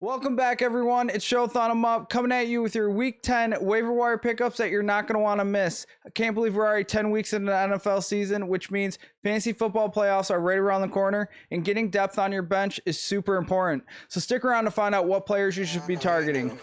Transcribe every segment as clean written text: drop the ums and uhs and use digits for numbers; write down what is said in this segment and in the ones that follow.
Welcome back, everyone. It's Showthon 'em Up coming at you with your Week 10 waiver wire pickups that you're not going to want to miss. I can't believe we're already 10 weeks into the NFL season, which means fantasy football playoffs are right around the corner, and getting depth on your bench is super important. So stick around to find out what players you should be targeting.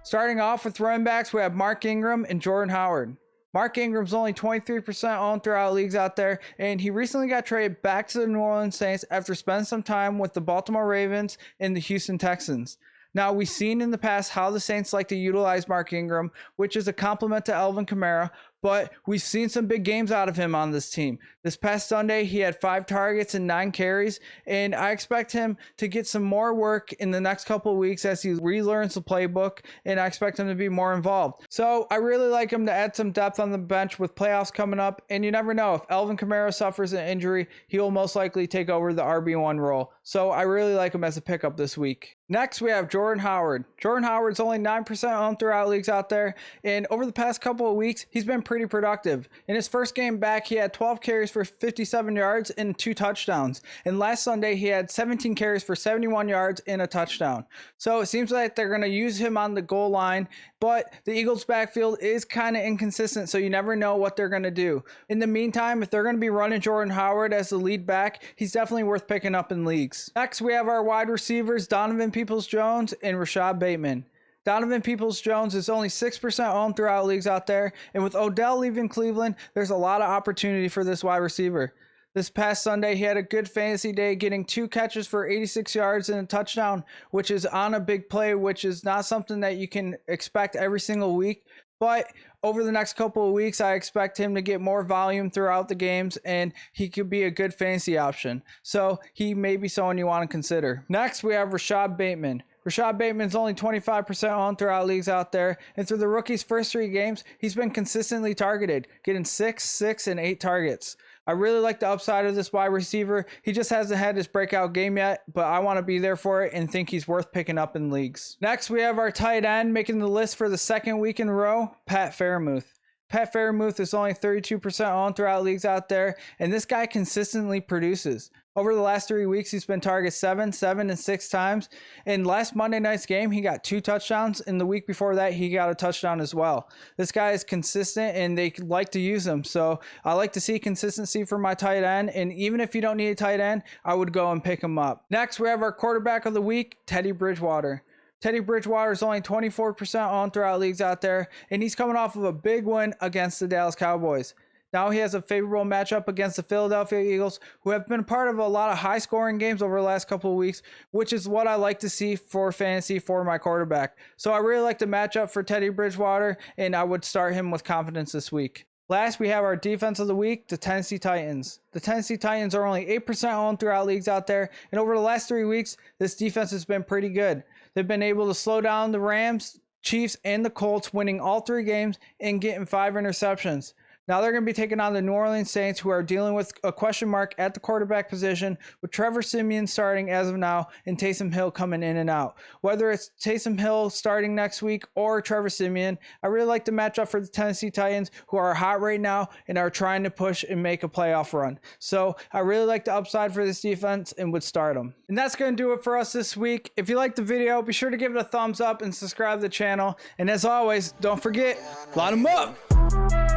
Starting off with running backs, we have Mark Ingram and Jordan Howard. Mark Ingram's only 23% owned throughout leagues out there, and he recently got traded back to the New Orleans Saints after spending some time with the Baltimore Ravens and the Houston Texans. Now, we've seen in the past how the Saints like to utilize Mark Ingram, which is a compliment to Alvin Kamara, but we've seen some big games out of him on this team. This past Sunday, he had 5 targets and 9 carries, and I expect him to get some more work in the next couple of weeks as he relearns the playbook, and I expect him to be more involved. So I really like him to add some depth on the bench with playoffs coming up, and you never know. If Alvin Kamara suffers an injury, he will most likely take over the RB1 role. So I really like him as a pickup this week. Next, we have Jordan Howard. Jordan Howard's only 9% owned throughout leagues out there, and over the past couple of weeks, he's been pretty productive. In his first game back, he had 12 carries for 57 yards and 2 touchdowns. And last Sunday, he had 17 carries for 71 yards and a touchdown. So it seems like they're going to use him on the goal line, but the Eagles' backfield is kind of inconsistent, so you never know what they're going to do. In the meantime, if they're going to be running Jordan Howard as the lead back, he's definitely worth picking up in leagues. Next, we have our wide receivers, Donovan Peoples-Jones and Rashod Bateman. Donovan Peoples-Jones is only 6% owned throughout leagues out there, and with Odell leaving Cleveland, there's a lot of opportunity for this wide receiver. This past Sunday, he had a good fantasy day, getting 2 catches for 86 yards and a touchdown, which is on a big play, which is not something that you can expect every single week. But over the next couple of weeks, I expect him to get more volume throughout the games, and he could be a good fantasy option. So he may be someone you want to consider. Next, we have Rashod Bateman. Rashod Bateman's only 25% owned throughout leagues out there, and through the rookie's first 3 games, he's been consistently targeted, getting 6, 6, and 8 targets. I really like the upside of this wide receiver. He just hasn't had his breakout game yet, but I want to be there for it and think he's worth picking up in leagues. Next, we have our tight end making the list for the second week in a row, Pat Freiermuth. Pat Freiermuth is only 32% owned throughout leagues out there, and this guy consistently produces. Over the last 3 weeks, he's been targeted 7, 7, and 6 times. In last Monday night's game, he got 2 touchdowns. And the week before that, he got a touchdown as well. This guy is consistent, and they like to use him. So I like to see consistency for my tight end. And even if you don't need a tight end, I would go and pick him up. Next, we have our quarterback of the week, Teddy Bridgewater. Teddy Bridgewater is only 24% owned throughout leagues out there, and he's coming off of a big win against the Dallas Cowboys. Now he has a favorable matchup against the Philadelphia Eagles, who have been part of a lot of high-scoring games over the last couple of weeks, which is what I like to see for fantasy for my quarterback. So I really like the matchup for Teddy Bridgewater, and I would start him with confidence this week. Last, we have our defense of the week, the Tennessee Titans. The Tennessee Titans are only 8% owned throughout leagues out there, and over the last 3 weeks, this defense has been pretty good. They've been able to slow down the Rams, Chiefs, and the Colts, winning all 3 games and getting 5 interceptions. Now they're going to be taking on the New Orleans Saints, who are dealing with a question mark at the quarterback position, with Trevor Siemian starting as of now and Taysom Hill coming in and out. Whether it's Taysom Hill starting next week or Trevor Siemian, I really like the matchup for the Tennessee Titans, who are hot right now and are trying to push and make a playoff run. So I really like the upside for this defense and would start them. And that's going to do it for us this week. If you liked the video, be sure to give it a thumbs up and subscribe to the channel. And as always, don't forget, line them up.